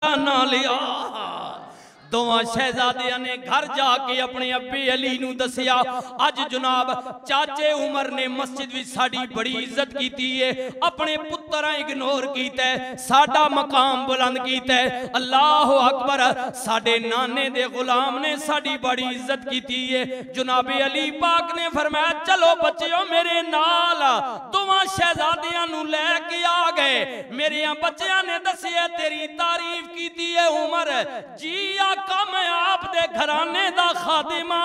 ना लिया। दोवां शहजादियां ने घर जाके अपने अब्बे अली नूं दसिया, अज जनाब चाचे उमर ने मस्जिद विच साडी बड़ी इज्जत कीती है, अपने पुत्तरां इग्नोर कीता है, साडा मकाम बुलंद कीता है। अल्लाह अकबर, साडे नाने दे गुलाम ने साडी बड़ी इज्जत कीती है। जनाबे अली पाक ने फरमाया, चलो बच्चों मेरे नाल। दोवां शहजादियां नूं लैके आ गए। मेरे बच्चियां ने दसिया तेरी तारीफ कीती है उमर जी, कम आप दे घराने दा खादिमा।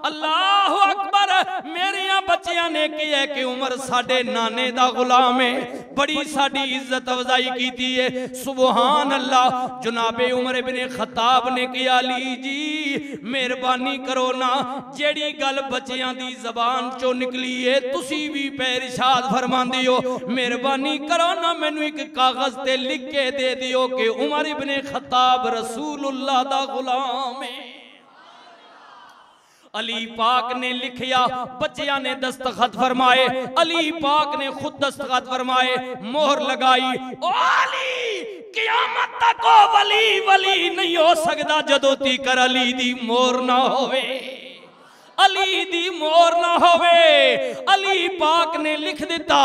अल्लाह अकबर, मेरिया बच्चियां ने किया कि उमर साडे नाने दा गुलाम है, बड़ी साडी इज्जत अफजाई कीती है। सुबहान अल्लाह। जनाबे उमर इब्ने खत्ताब ने किया, अली जी मेहरबानी करो ना, जेड़ी गल बच्चियां दी जबान चो निकली है तुसी भी पैरशाद फरमांदी हो, मेहरबानी करो ना मैनू एक कागज ते लिख के दे दियो कि उमर इब्ने खत्ताब रसूलुल्लाह दा गुलाम है। अली पाक ने लिखिया, बच्चियां ने दस्तखत फरमाए, अली पाक ने खुद दस्तखत फरमाए, मोहर लगाई। ओ अली, क़यामत तक ओ वली वली नहीं हो सकता जदों तक अली दी मोहर ना होवे, अली दी मोहर ना होवे। अली पाक ने लिख दिता,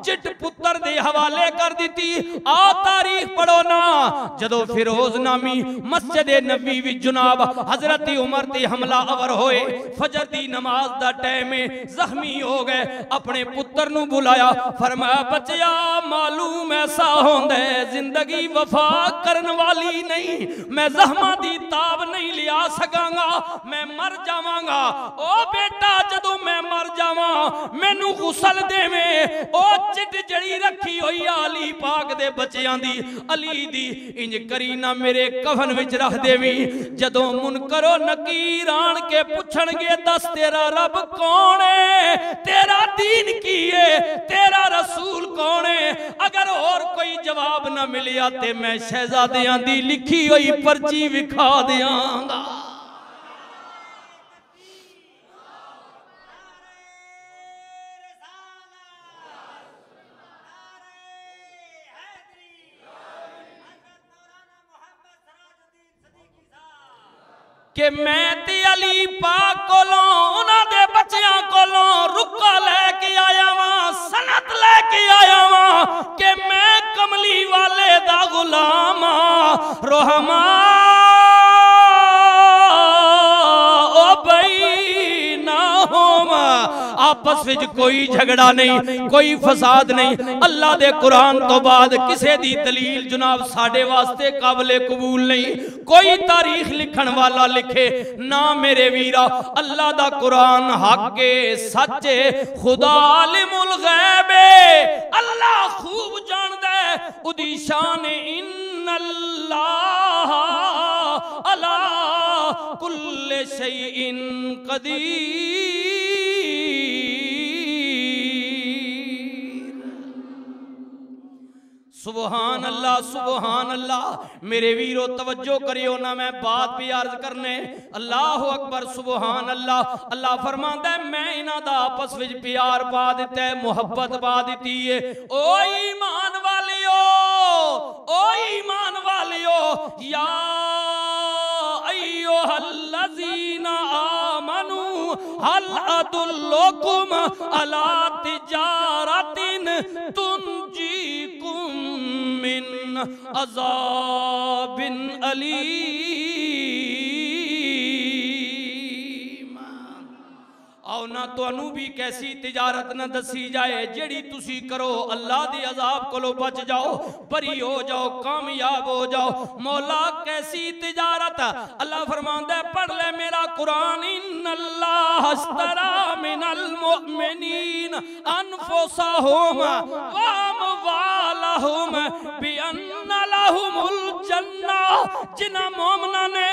चिट पुत्र दे हवाले कर दी। आ तारीख पढ़ो ना, जदों फिरोज नामी मस्जिद नबी विच जनाब हजरत उमर ते हमला अवर होए, फजर दी नमाज दा टाइम जख्मी हो गए, अपने पुत्र नु बुलाया, फरमाया बच्चिया मालूम ऐसा होंदा है जिंदगी वफा करन वाली नहीं, मैं जख्मां दी ताब नहीं लिया सकांगा, मैं मर जावांगा। ओ बेटा जदों मैं मर जावा मैनू गुसल देवे। ओ चिट जड़ी रखी हुई अली पाक दे बच्चियां दी, अली दी, इंज करी ना मेरे कफन विच रख देवी। जदों मुनकर नकीर आन के पुछणगे दस तेरा रब कौन है, तेरा दीन की है, तेरा रसूल कौन है, अगर और कोई जवाब ना मिलिया ते मैं शहजादियां दी लिखी हुई पर्ची विखा दियांगा। कि मैं ते अली पाक कोलों उन्हां दे बच्चियां कोलों रुका लैके आया वां, सनत लैके आया वां कि मैं कमली वाले दा गुलाम हां। रोहमा ओ बई ना होम, आपस विच कोई झगड़ा नहीं, कोई फसाद नहीं। अल्लाह दे कुरान तो बाद किसे दी दलील जनाब साडे वास्ते काबिले कबूल नहीं। कोई तारीख लिखण वाला लिखे ना मेरे वीरा, अल्लाह दा कुरान हक है, सच है, खुदा आलिमुल गैब है, अल्लाह खूब जानदा है उदी शान। इन्नल्लाह अला कुल्ले शैइन कदीर। सुबहान अल्लाह, सुबहान अल्लाह। मेरे वीरो तवज्जो करियो ना, मैं बात भी अर्ज करने। अल्लाह अकबर, सुबहान अल्लाह। अल्लाह फरमांदा है मैं इन्हां दा आपस विच प्यार पा दिता है, मुहब्बत पा दी है। ओ ईमान वालियो, ओ ईमान वालियो, या अय्युहल्लज़ीना आमनू हल अदुल्लुकुम अला तिजारतिन तुनजीकुम मिन अज़ाबिन अलीम। आओ ना तुहानू भी कैसी तिजारत न दसी जाए जेड़ी तुसी करो अल्लाह दे अजाब कोलों बच जाओ, बरी हो जाओ, कामयाब हो जाओ। मौला कैसी तिजारत, अल्लाह फरमांदा है पढ़ ले मेरा कुरान, इन्नल्लाह अश्तरा मिनल मुमिनीन अनफुसहुम व अमवालहुम बिअन्ना लहुमुल जन्नह। जिन्हां मोमिनां ने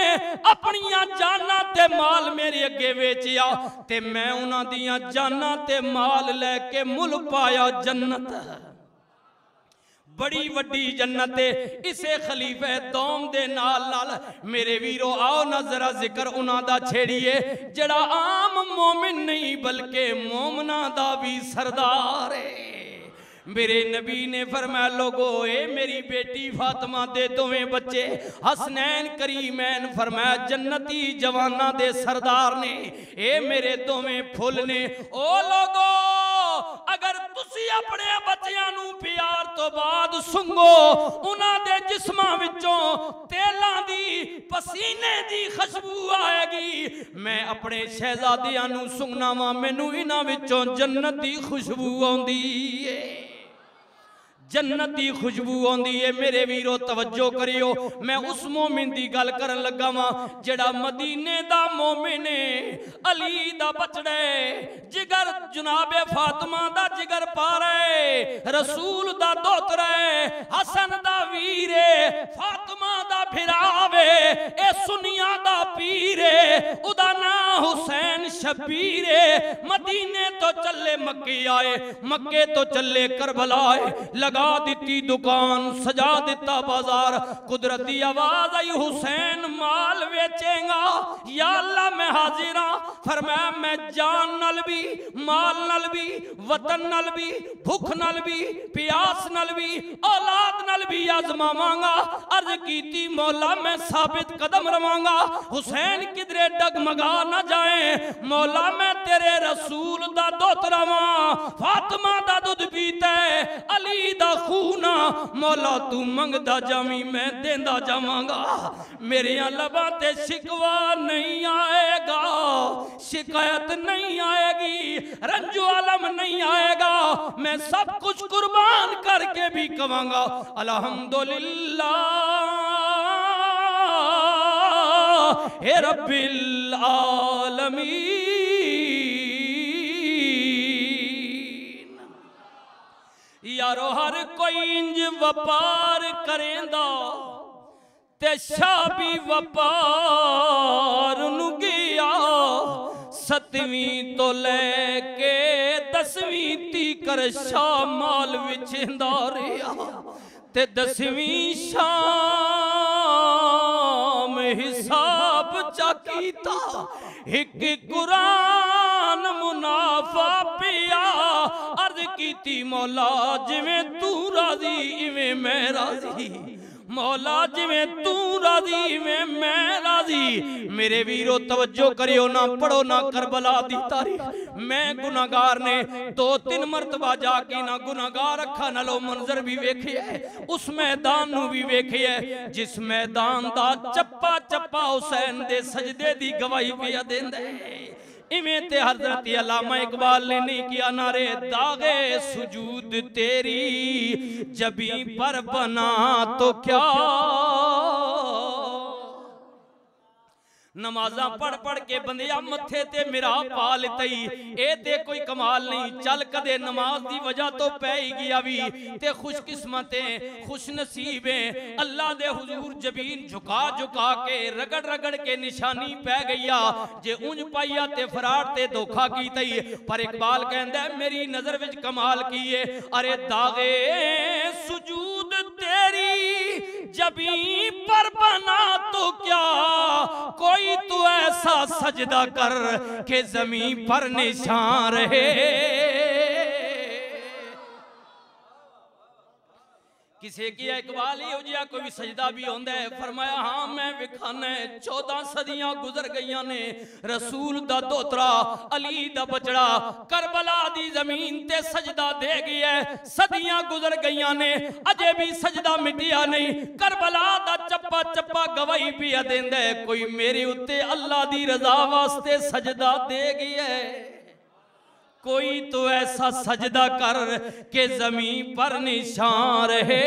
अपनियां जानां ते माल मेरे अगे वेचिया ते मैं उन्हां दियां जानां ते माल लैके मुल पाया जन्नत। बड़ी वड्डी जन्नत है। इसे खलीफे दौम दे नाल नाल मेरे वीरो आओ ना जरा जिक्र उन्हां दा छेड़िए जड़ा आम मोमिन नहीं बल्कि मोमना दा भी सरदार है। मेरे नबी ने फरमाया लोगो ए मेरी बेटी फातिमा दे दोवें बच्चे हसनैन करीमैन फरमाया जन्नती जवाना दे सरदार ने ए मेरे दोवें फुल ने। ओ लोगो अगर तुसी अपने बच्चियां नू प्यार तो बाद सुंगो उन्हां दे जिस्मां विचों तेलां दी पसीने दी खुशबू आएगी। मैं अपने शहजादियां नू सुंगना वा मैनू इन्हां विचों जन्नत दी खुशबू आउंदी है, जन्नत दी खुशबू आउंदी है। मेरे वीरो तवज्जो करियो मैं उस मोमिन दी गल करन लगा वा जेड़ा मदीने दा मोमिन है, अली दा बचड़ा जिगर जनाबे फातिमा दा जिगर पारे रसूल दा दोतरा हसन दा वीर फातिमा दा भिरावे ए सुनिया दा पीर उदा नाम हुसैन शबीर। मदीने तो चले मक्के आए, मक्के तो चले करबला आए, लगा दिती दुकान सजा दिता बाजार। कुदरती आवाज आई हुसैन माल बेचेगा? या अल्लाह मैं हाजिर हां। फरमाया मैं जान नल भी माल नल भी वतन नल भी भूख नल भी प्यास नल भी औलाद नल भी आजमावांगा। अर्ज कीती मौला मैं साबित कदम रवांगा, हुसैन किधरे डगमगा ना जाए। मौला मैं तेरे रसूल दा दोतरा वां, फातिमा दा दुध पीता अली दा खूना। मौला तू मंगदा जावी मैं देंदा जावांगा। मेरे लबां ते शिकवा नहीं आएगा, शिकायत नहीं आएगी, रंजो आलम नहीं आएगा। मैं सब कुछ कुर्बान करके भी कहूंगा अल्हम्दुलिल्लाह हे रब्बिल आलमीन। यारो हर कोई इंज व्यापार करेंदा ते शाह भी व्यापार नु गया। 7वीं तो लेके 10वीं तीकर शाह माल विचेंदा रहा ते 10वीं शाम हिसाब चा कीता। एक कुरान मुनाफा पिया। अर्ज कीती मौला जिवें तू राजी इवें मैं राजी, मौला जिवें तू राजी इवें मैं राजी। मेरे वीरो तवज्जो करियो ना पढ़ो ना करबला दी तारीख। मैं गुनाहगार ने 2-3 मरतबा जाके ना गुनाहगार अखा नालों मंजर भी वेखे है, उस मैदान नू भी वेखे है जिस मैदान दा चप्पा चप्पा हुसैन दे सजदे दी गवाही पिया देंदा है। इवें ते हजरत अल्लामा इकबाल ने नहीं किया नारे दागे सुजूद तेरी जबी पर बना तो क्या। नमाजा पढ़ पढ़ के बंदिया मथे ते मेरा पा लितई ए ते कोई कमाल नहीं। चल कदे नमाज दी वजह तो पै ही गया भी ते खुशकिस्मत खुश नसीब अल्लाह दे हुजूर जबीन झुका झुका के रगड़ रगड़ के निशानी पै गईया। जे उंज पाइया ते फरार ते धोखा कीतई। पर इकबाल कहंदा मेरी नजर विच कमाल कीए। अरे दागे सुजूद तेरी जबी पर बना तो क्या, कोई तू ऐसा सजदा कर के जमीन पर निशान रहे। किसी की इकबाल ही हो जिया कोई भी सजदा भी होंदा है। फरमाया हाँ मैं विखाना 14 सदियां गुजर गई ने। रसूल दा दोतरा अली दा बचड़ा करबला दी जमीन ते सजदा दे गया है। सदियां गुजर गई ने अजे भी सजदा मिटिया नहीं। करबला दा चप्पा चप्पा गवाही पिया देंदा है कोई मेरे उत्ते अल्लाह दी रजा वास्ते सजदा दे गया है। कोई तो ऐसा सजदा कर के जमीन पर निशान रहे।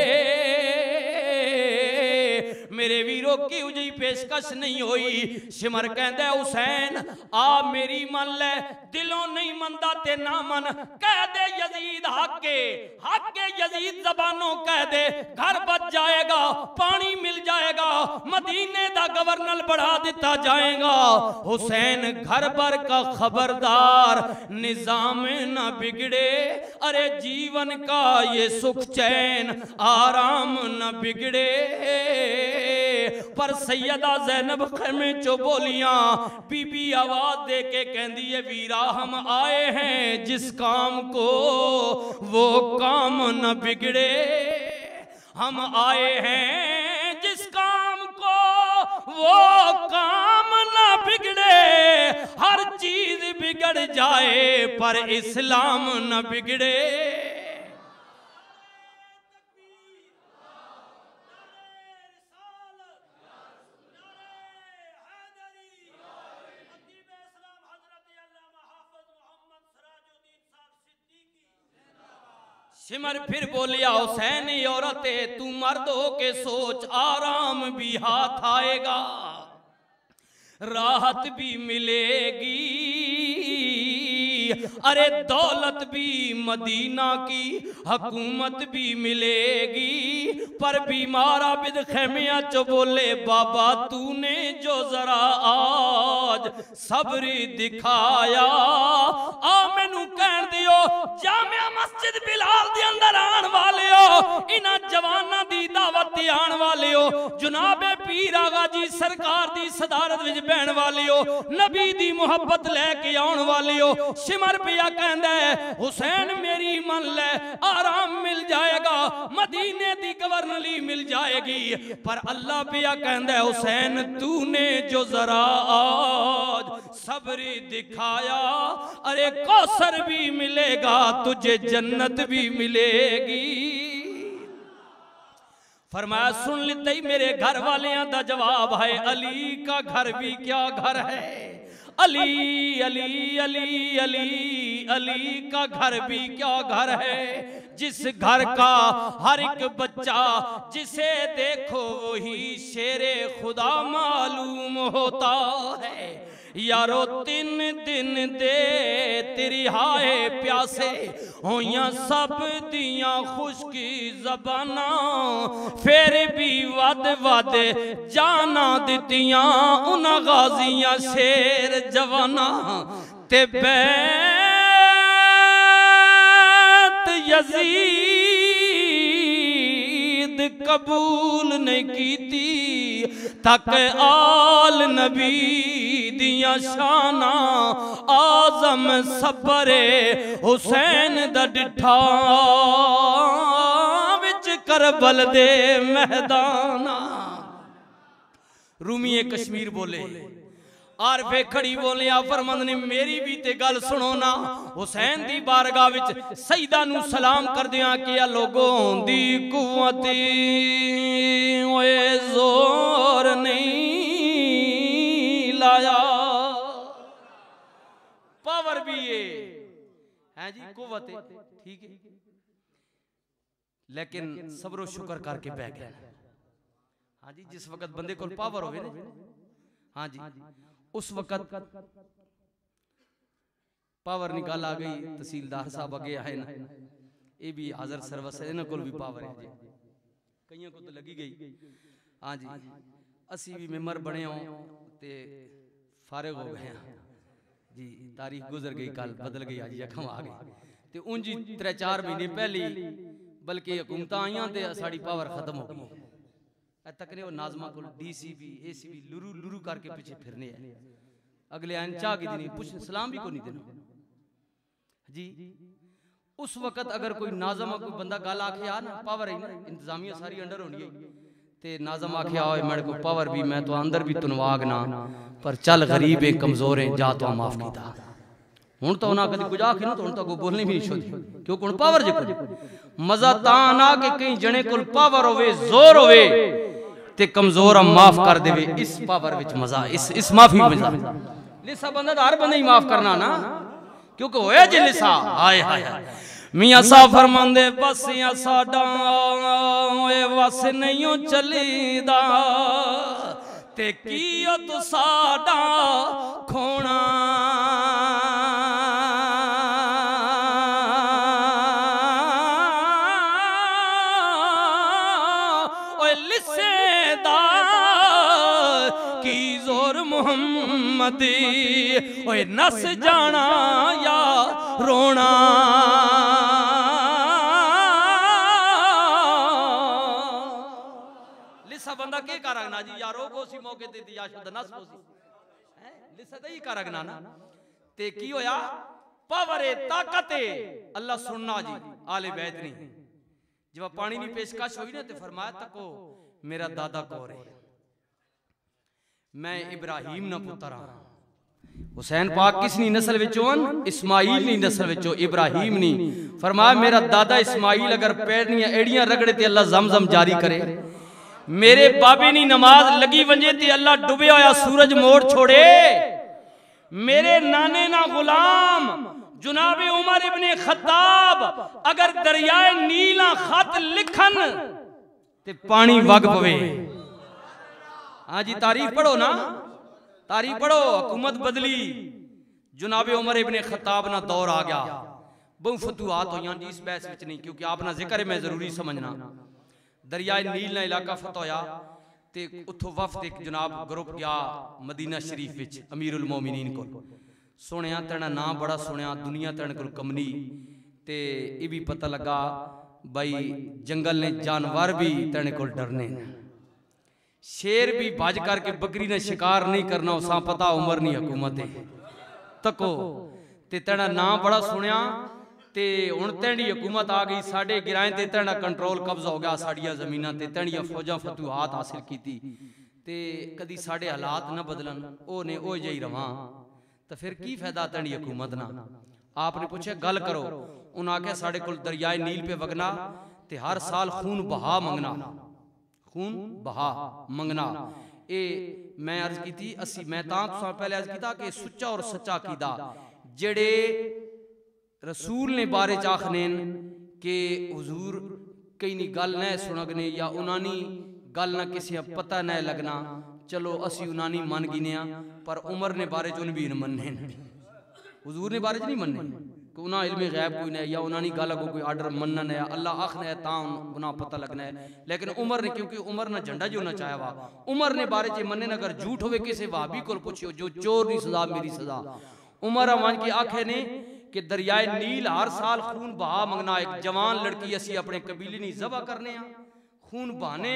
मेरे वीरों की उजी पेशकश नहीं हुई। सिमर कहंदा हुसैन आ मेरी मन ले, दिलों नहीं मनदा ते ना मन। कह दे यजीद हके यजीद जबानों कह दे। घर बच जाएगा, पानी मिल जाएगा, मदीने दा गवर्नर बढ़ा दिता जाएगा। हुसैन घर भर का खबरदार, निजाम न बिगड़े। अरे जीवन का ये सुख चैन आराम न बिगड़े। पर पर सैयदा ज़ैनब ख़ैमे चो बोलियां, बीबी आवाज दे के कहती है वीरा हम आए हैं जिस काम को वो काम न बिगड़े, हम आए हैं जिस काम को वो काम न बिगड़े, हर चीज बिगड़ जाए पर इस्लाम न बिगड़े। सिमर फिर बोलिया हुसैन औरते तू मर्द हो के सोच, आराम भी हाथ आएगा, राहत भी मिलेगी, अरे दौलत भी मदीना की हुकूमत भी मिलेगी। पर बीमार आबिद खेमिया चो बोले बाबा तूने जो जरा आज सब्र दिखाया, आ मैनू कह दियो जामिया मस्जिद बिलाल दे अंदर आन वाले हो, इन्हां जवानां दी दावत ते आन वाले हो, जनाबे पीर आगा जी सरकार दी सदारत विच बहन वाले हो, नबी दी मुहब्बत लेके आउण वाले हो। सिमर पिया कहंदा है हुसैन मेरी मन ले, आराम मिल जाएगा, मदीने दी गवर्नरी मिल जाएगी। पर अल्लाह पिया कहंदा है हुसैन तूने जो जरा आज सब्र दिखाया, अरे कौसर भी मिलेगा तुझे जन्नत भी मिलेगी। फरमाया सुन लेते ही मेरे घर वालियां दा जवाब है, अली का घर भी क्या घर है, अली अली अली अली अली का घर भी क्या घर है, जिस घर का हर एक बच्चा जिसे देखो वही शेरे खुदा मालूम होता है। यारो 3 दिन दे तेरी हाय प्यासे होइयां सब दियां खुशकी जबाना, फिर भी वद वद जाना दितियां उन गाजियां शेर जवाना, ते बैत यजीद कबूल नहीं कीती, तक आल नबी दिया शाना, आजम सबरे हुसैन दा डिठा विच करबल दे मैदाना। रूमी कश्मीर बोले आर वेखड़ी बोले फरमंद ने मेरी भी ते गल सुनो ना, हुसैन दी बारगाह विच सईदा नू सलाम कर दिया कि लोगों दी कुव्वती ओए जोर नहीं लाया, पावर भी है जी कुव्वत ठीक है, लेकिन सब्र शुक्र करके बह गया। हाँ जी जिस वक्त बंदे को पावर होवे ना, हाँ जी उस वक्त पावर निकाल आ गई। तहसीलदार साहब अगे आए ना, ये भी हाजर सर्वस है, इन्हों को भी पावर है जी, कईयों को तो लगी गई। हाँ जी असी भी मेंबर बने हो ते फारिग हो गए जी, तारीख गुजर गई, कल बदल गई, आज यकम आ गई। ते उंजी 3-4 महीने पहले बल्कि हुकूमत आईयां ते साड़ी पावर खत्म हो गई। तक ने वो नाजमा को डीसीपी एसीपी लुरू लुरू करके पीछे फिरने है, अगले आन चाह की नहीं पूछ सलाम भी को नहीं देना जी। उस वक्त अगर कोई नाजमा कोई बंदा गल आखे आ ना, पावर है ना, इंतजामिया सारी अंडर होनी है, ते नाजम आखे आओ मेरे को पावर भी मैं तो अंदर भी तुनवाग ना, पर चल गरीब है कमजोर है जा तो माफ कीता। हुण तो ना कदी कुछ आखे ना तो हुण तो को बोलनी भी नहीं छोड़ी, क्यों कोण पावर जे मजा ता ना कि कहीं जने कोल पावर होवे जोर होवे ते कमजोर माफ कर देवे, इस पावर विच मजा, इस माफी मजा। लिसा बंदा हर बंदा ही माफ करना ना, क्योंकि होया जे लिसा हाय हाय मियां साहब फरमांदे बस या साडा ओए वस नहीं चलीदा, ते कीओ तू साडा खोना, ओए नस जाना या रोना। लिसा बंदा के कर रखना जी यारो को सी मौके ते दिया शुद्ध नस को सी हैं लिसत ही कर रखना ना ते की होया पावरे ताकते अल्लाह सुनना जी आले बैत नहीं जब पानी नी पेशकश हुई ना ते फरमाया तको मेरा दादा कौन है मैं इब्राहिम ना पुत्र हां हुसैन पाक किसनी नस्ल विचों इस्माइल नी नस्ल विचों इब्राहिम नी फरमाया मेरा दादा इस्माइल अगर पैरनियां एड़ियां रगड़े ते अल्लाह जमजम जारी करे मेरे बाबे नी नमाज लगी वंजे ते अल्लाह डूबे होया सूरज मोड़ छोड़े मेरे नाने ना गुलाम जुनाबे उमर इब्ने खत्ताब अगर दरियाए नीला खत लिखन ते पानी वग पवे हाँ जी तारीख पढ़ो ना तारीख पढ़ो हुकूमत बदली जुनाबे उमर इब्ने खत्ताब ना दौर आ गया बहु फतूहात होइयां जी इस बहस विच नहीं क्योंकि आपना जिक्र है मैं जरूरी समझना दरियाए नील ना इलाका फतह होया ते उथों वफद एक जनाब ग्रुप गया मदीना शरीफ विच अमीरुल मोमिनीन कोल सुनिया तेना नाम बड़ा सुनिया दुनिया तेन कोल कमनी ते ये भी पता लगा भाई जंगल ने जानवर भी तेने कोल डरने शेर भी भज करके बकरी ने शिकार नहीं करना उसा पता उमर नहीं हुकूमत है तको ते तेना नाम बड़ा सुनिया ते हुण तेरी हुकूमत आ गई साडे गिराए ते तेना कंट्रोल कब्जा हो गया साड़ियां जमीनां ते तेरियां फौजां फतूहात हासिल कीती ते कदी साडे हालात ना बदलन ओ ने ओ जई रवां तो फिर की फायदा तेरी हुकूमत ना आपने पूछे गल करो उन्हें आख्या साडे कोल दरियाए नील पे वगना ते हर साल खून बहा मंगना खून बहा मंगना ए मैं अर्ज की थी असी मैं तां पहले अर्ज कीता कि सुच्चा और सच्चा कीदा जेड़े रसूल ने बारे च आखने के हुजूर कई नी गल न सुनगने या उन्हानी गल ना किसी पता न लगना चलो असी उन्हानी मन गिने पर उमर ने बारे च भी मनने हुजूर ने बारे च नहीं मनने कि उन्हें इल्मे गैब कोई नहीं या उन्हानी गल अगो कोई आर्डर मनना है अल्लाह आखना है तां उन्हें पता लगना है लेकिन उमर ने क्योंकि उमर ने झंडा जो ना चाया वा उमर ने बारे च मनने अगर झूठ होवे किसी भाभी को पूछियो जो चोर दी सजा मेरी सजा उमर अमान की आखे ने कि दरियाए नील हर साल खून बहा मंगना एक जवान लड़की असी अपने कबीले नहीं जबा करने खून बहाने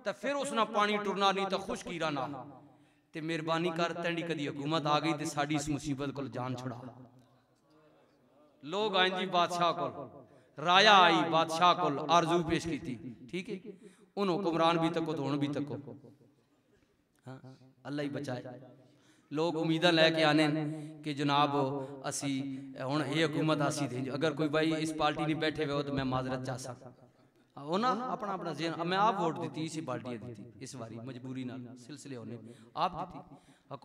तो फिर उसना पानी टुरना नहीं तो खुशकी रहना ते मेहरबानी कर तेरी कदी हुकूमत आ गई तो साड़ी इस मुसीबत को जान छुड़ा लोग आए जी बादशाह को राया आई बादशाह को आरजू पेश की थी ठीक है उन हुक्मरान भी तको धोन भी तको अल्लाह ही बचाए लोग उम्मीदा लैके आने कि जनाब असी हुण ये हुकूमत असी दे अगर कोई भाई इस पार्टी नहीं बैठे हुए हो तो मैं माजरत चाह सकता ना अपना अपना जेन मैं आप वोट दी इसी पार्टी दी इस बारी मजबूरी ना सिलसिले होने आप दी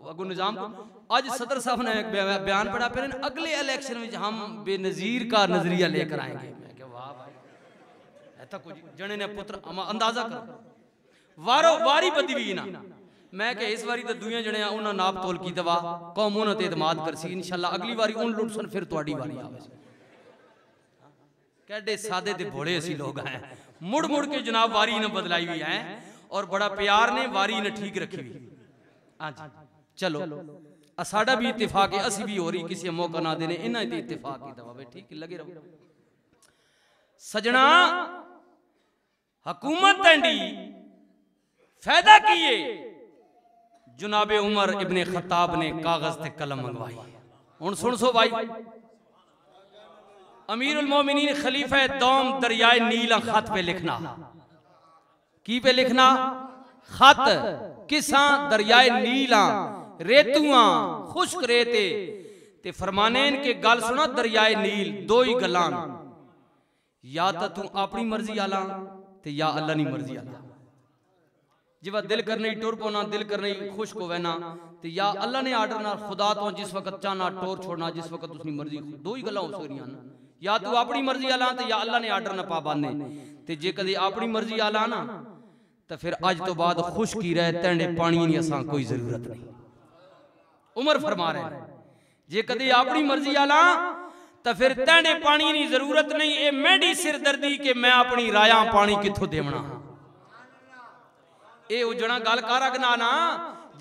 अगो निजाम आज सदर साहब ने एक बयान पढ़ा फिर अगले इलेक्शन में हम बेनजीर का नजरिया लेकर आएंगे मैं क्या वाह भाई ऐसा कुछ जने ने पुत्र अंदाजा कर वारो वारी बदी भी ना मैं कि इस बारी तो दुनिया जने उन्हें नाप तोल की दवा कौम उन्हें ते इतमाद कर सी इंशाल्लाह अगली बारी उन लुटसन फिर तुहाडी बारी आवे कैडे सादे ते भोले असी लोग हैं मुड़ मुड़ के जनाब वारी ने बदलाई हुई है और बड़ा प्यार ने वारी ने ठीक रखी हुई हां जी चलो साडा भी इत्तेफाक है असी भी हो रही किसी मौका ना देने इन्हां ते इत्तेफाक की दवा ठीक लगे रहो सजना हुकूमत तेंडी फायदा किए जुनाबे उमर इब्ने खत्ताब ने कागज ते कलम मंगवाई हुण सुन सो भाई अमीरुल मोमिनीन खलीफा दौम दरियाए नील खत पे लिखना की पे लिखना खत किसा दरियाए नीला रेतुआ खुश्क रेते ते फरमाने के गल सुना दरियाए नील दो ही गल्लां या तो तू अपनी मर्जी आला ते या अल्लाह नी मर्जी आला जिवा दिल करने टुर पोना दिल करने खुश को वहना तो या अल्लाह ने आर्डर ना खुदा तो जिस वक्त चाहना टोर छोड़ना जिस वक्त उसकी मर्जी दो ही गल्लां हो सकदियां या तू अपनी मर्जी आला तो या अल्लाह ने आर्डर ना पा बांधे ते जे कदे अपनी मर्जी आला ना तो फिर अज तो बाद खुश की रहे तेंडे पानी नी असां कोई जरूरत नहीं उमर फरमा रहे जे कदे अपनी मर्जी आला तो फिर तेंडे पानी नी जरूरत नहीं ये मेरी सिरदर्दी के मैं अपनी राया पानी किथों देवना ए उजड़ा गल कर अगना ना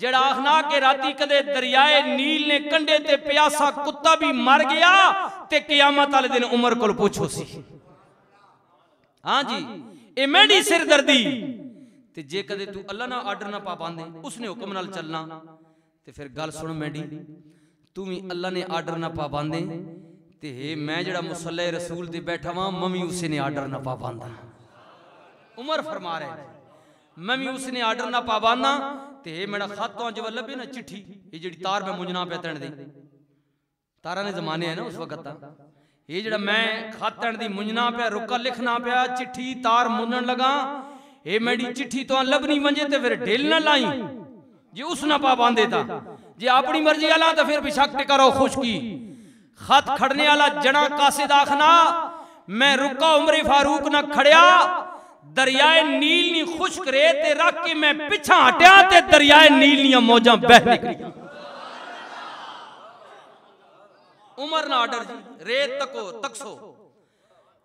जड़ा आखना के राती कदे दरियाए नील ने कंडे ते प्यासा कुत्ता भी मर गया ते क़यामत वाले दिन उमर को पूछो सी हां जी ए मेरी सिरदर्दी ते जे कदे तू अल्लाह ना आर्डर ना पा पांदे उसने हुक्म नाल चलना ते फिर गल सुन मैडी तू भी अल्लाह ने आर्डर ना पा पांदे ते मैं जड़ा मुसल्ले रसूल दे बैठा वां मम्मी उसने आर्डर ना पा पांदा। उमर फरमा रहे मम्मी उसने आर्डर ना पा पांदा ते मेरा खत तो जब लभे ना चिट्ठी ये जड़ी तार मैं मुंजना पे तण दी तारा ने जमाने है ना उस वक्त ये जड़ा मैं खत तण दी मुंजना पे रुका लिखना पे चिट्ठी तार मुंजन लगा ये मेरी चिट्ठी तो लभनी वंजे ते फिर ढिल ना लाई जे उस ना पा पांदे था जे अपनी मर्जी वाला तो फिर बेशक करो खुशकी खत खड़ने वाला जना कासिद आखना मैं रुका उमरे फारूक ना खड़िया दरियाए नील नी खुश्क रे ते रख के मैं पिछा हटिया ते दरियाए नील नी मौजा बह निकली। उमर ना आर्डर जी रेत तको तकसो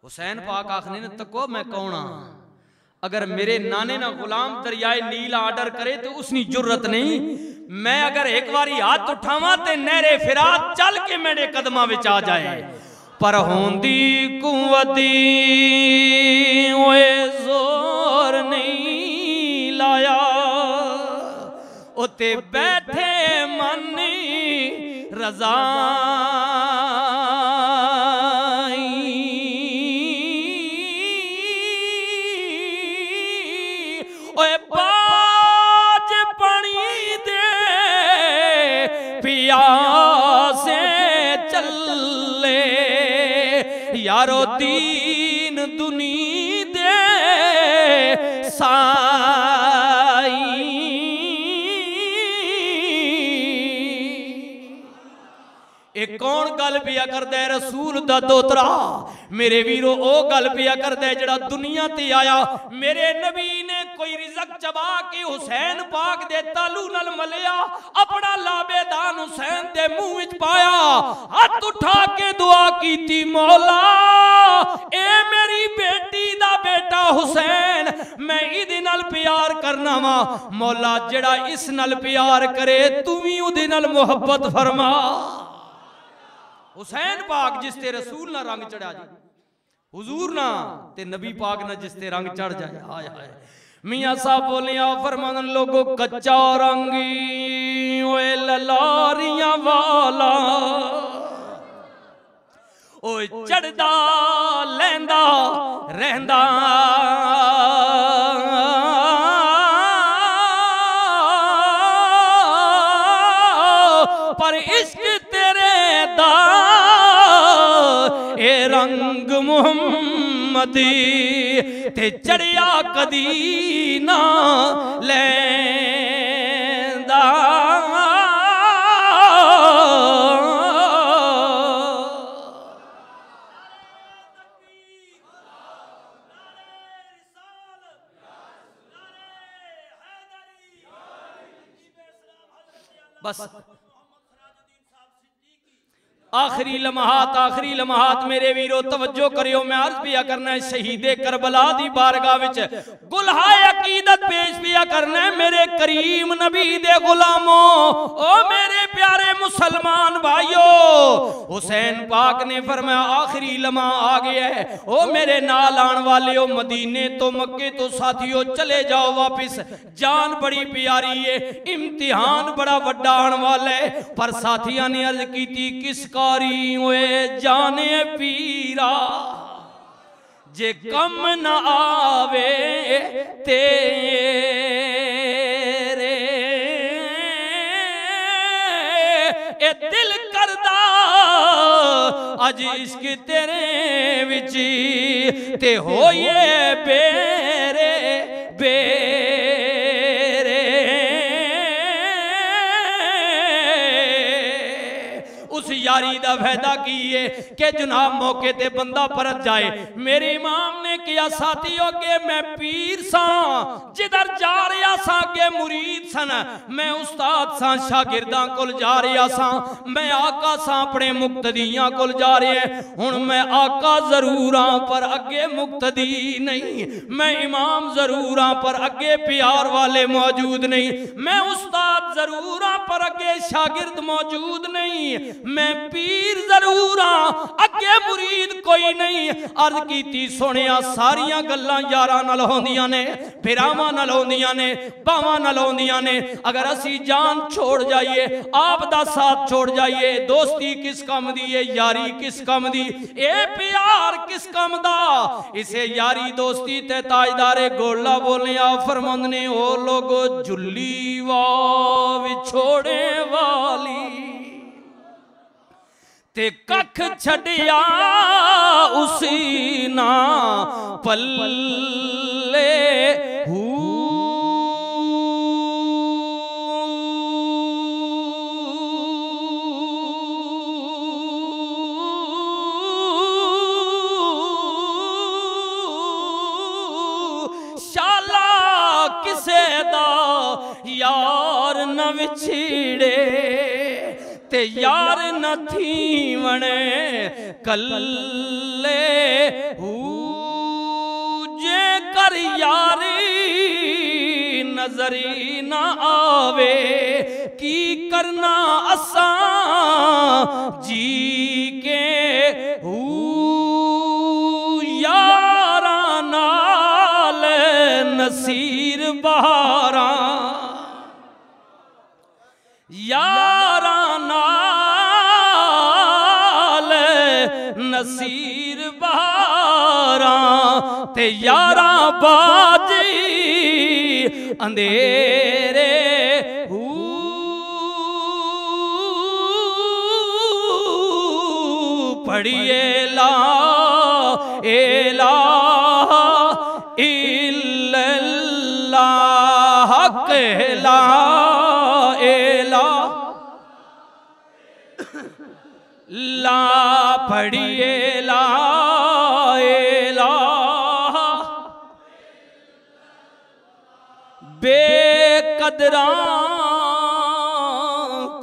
हुसैन पाक आखने ने तको मैं कौन हां अगर मेरे नाने ना गुलाम दरियाए नील आर्डर करे तो उसनी जुर्रत नहीं मैं अगर एक बारी हाथ उठावा ते नहरे फिरात चल के मेरे कदमा विच आ जाए पर होंदी कुवती ओए जोर नहीं लाया उते बैठे मन रजा से चले यारो दीन दुनी दे साई एक कौन गल पिया करदा है रसूल दा दोतरा मेरे वीरो ओ गल पिया करदा है जड़ा दुनिया ते आया मेरे नबी ने कोई रिज़्क चबा के हुसैन पाक दे तालू नाल मलिया अपना लाबेदान हुसैन दे मुंह विच पाया हाथ उठा के दुआ कीती मौला ए मेरी बेटी दा बेटा हुसैन मैं इदे नाल प्यार करना वा मौला जेड़ा इस नाल प्यार करे तू भी उदे नाल मोहब्बत फरमा। हुसैन पाक जिस ते रसूल ना रंग चढ़ा जी हुजूर ना ते नबी पाक ना जिस ते रंग चढ़ जाए हाय हाय मियां साहब बोलिया फरमान लोगो कच्चा रंगी ओए ललारियां वाला ओए चढ़दा लैंदा रहंदा पर इश्क तेरे दा ए रंग मुहम्मदी ते चढ़िया कदी ना लैंदा बस आखिरी लम्हात मेरे वीरो तवज्जो करियो मैं अर्ज पिया करना है शहीदे करबला दी बारगाह विच गुलहाए अकीदत पेश पिया करना है मेरे करीम नबी दे गुलामों ओ मेरे प्यारे मुसलमान भाइयों हुसैन पाक ने फरमाया आखिरी लम्हा आ गया है ओ मेरे नाल आने वाले मदीने तो मक्के तो साथियों चले जाओ वापस जान बड़ी प्यारी है इम्तिहान बड़ा वड्डा आने वाला है पर साथियां ने अर्ज की थी किस जाने पीरा जे कम न आवे तेरे ए दिल करदा अज इश्क तेरे विच ते होए बेरे बेरे उस यारी दा फायदा की है कि जनाब मौके ते बंदा परत जाए। मेरे इमाम ने किया साथियों के मैं पीर सा जिधर जा रहा सा के मुरीद सन मैं उस्ताद सा शागिर्दां कोल जा रहा सा मैं आका सा अपने मुक्तदियां कोल जा रहे हुण मैं आका जरूर हां पर अगे मुक्तदी नहीं मैं इमाम जरूर हां पर अगे प्यार वाले मौजूद नहीं मैं उस्ताद जरूर हां पर अगे शागिर्द मौजूद नहीं मैं पीर जरूर हां अगे मुरीद कोई नहीं। अर्ज कीती सोनिया सारियां गल्लां यारां नाल होंदियां ने, फिरावां नाल होंदियां ने, बावां नाल होंदियां ने। अगर असी जान छोड़ जाइए, आप दा साथ छोड़ जाइए, दोस्ती किस काम दी है, यारी किस काम दी, ए प्यार किस काम दा। इसे यारी दोस्ती ते ताजदारे गोला बोलिया फरमांद ने ओ लोगो जुल्ली वा विछोड़े वाली ते कख छड़िया उसी ना पल्ले शाला किसे दा यार न विछड़े ते यार न थी वणे कल्ले जे कर यारी नजरी न आवे की करना असा जी के यारा नाल नसीर बहारा यारा नाल नसीर बहारा ते यारा बाजी अंधेरे पढ़िए ला इल्लल्लाह कहला ला पढ़िए ला बेकदरा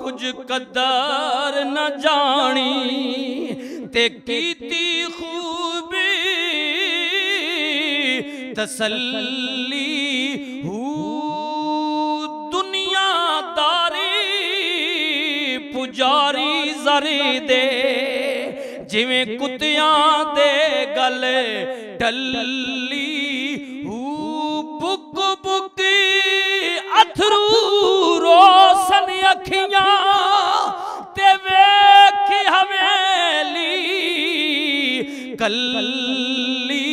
कुछ कदर न जानी ते कीती खूबी तसल्ली पुजारी जरी दे जिवें कुत्तियां दे गले टल्ली बुक बुकी अथरू रोशन अखियां ते वेखी हवेली कल्ली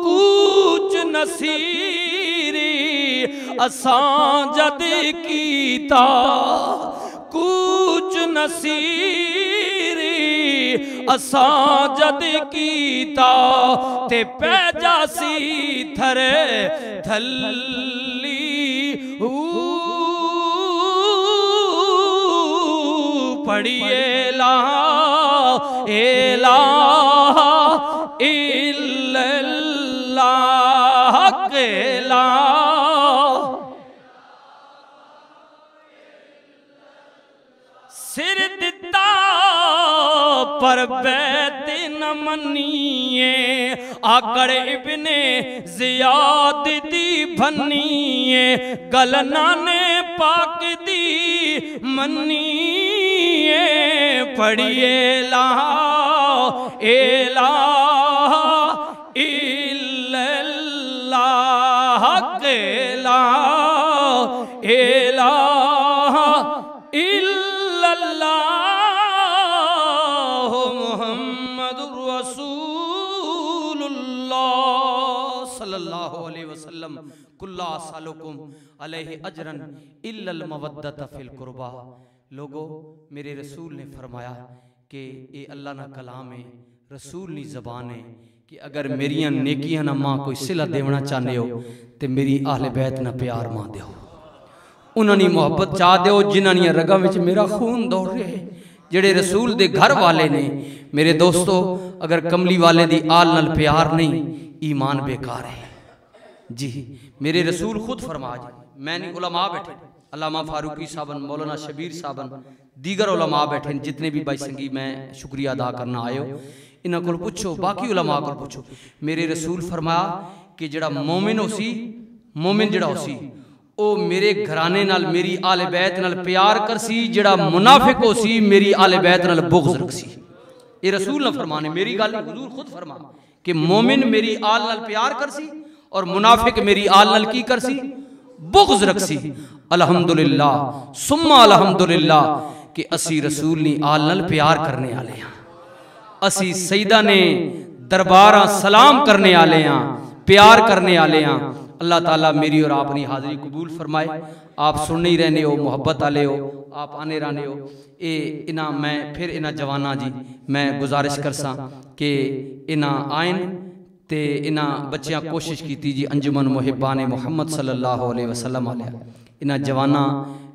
कूच नसीरी असां जद कीता कूच नसीरी असां जद कीता ते पैजासी थरे थल्ली पढ़िए ला इल्लल्लाह केला सिर दिता पर बैत न मनिए आकड़ इब्ने ज़ियाद दी भन्निए गलना ने पाक दी मनिए पढ़िए ला इल्लल्लाह केला कुल्ला सालुकुम अलैहि अजरन इल्लल मवद्दत फिल कुर्बा। लोगो मेरे रसूल ने फरमाया कि ये अल्लाह ना कलाम है, रसूल नी ज़बान है कि अगर मेरियां नेकियां ना मां कोई सिला देवना चाहते हो तो मेरी आहले बैत ना प्यार मां दो, उन्होंने मोहब्बत चाह दो जिन्होंने रगा विच मेरा खून दौड़ रहे, जेड़े रसूल दे घर वाले ने। मेरे दोस्तों अगर कमली वाले दी आल नाल प्यार नहीं ईमान बेकार है जी। मेरे रसूल खुद फरमा जी, मैंने उलमा बैठे अल्लामा फारूकी साहबन, मौलाना शबीर साहबन, दीगर उलमा बैठे जितने भी भाई संगी, मैं शुक्रिया अदा करना आयो। इन्हों को पूछो, बाकी उलमा को पूछो। मेरे रसूल फरमाया कि जड़ा मोमिन होसी, मोमिन जड़ा होसी ओ मेरे घराने नाल मेरी आले बैत नाल प्यार करसी, जेड़ा मुनाफिक हो सी मेरी आले बैत नाल बुग़्ज़ रखसी। ये रसूल ने फरमाने, मेरी गल हुजूर खुद फरमा कि मोमिन मेरी आल नाल प्यार करसी और मुनाफिक मेरी आल नाल की करसी, बुग़्ज़ रखसी। अल्हम्दुलिल्लाह सुम्मा अल्हम्दुलिल्लाह कि असी रसूल नी आल नाल प्यार करने वाले हां, असी सईदा ने दरबारा सलाम करने वाले हां, प्यार करने वाले हां। अल्लाह ताला मेरी और अपनी हाज़री कबूल फरमाए। आप सुनने ही रहने हो, मुहब्बत आले हो, आप आने रहने हो। ये इना मैं फिर इना जवाना जी मैं गुजारिश करसा कि इना आयन ते इना बच्चियां कोशिश की जी अंजुमन मुहिब्बान मुहम्मद सल्लल्लाहु अलैहि वसल्लम वाले इना जवाना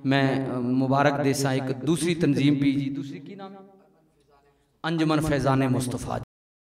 मैं मुबारक देसा। एक दूसरी तंजीम भी जी, दूसरी की नाम अंजुमन फैज़ान मुस्तफ़ा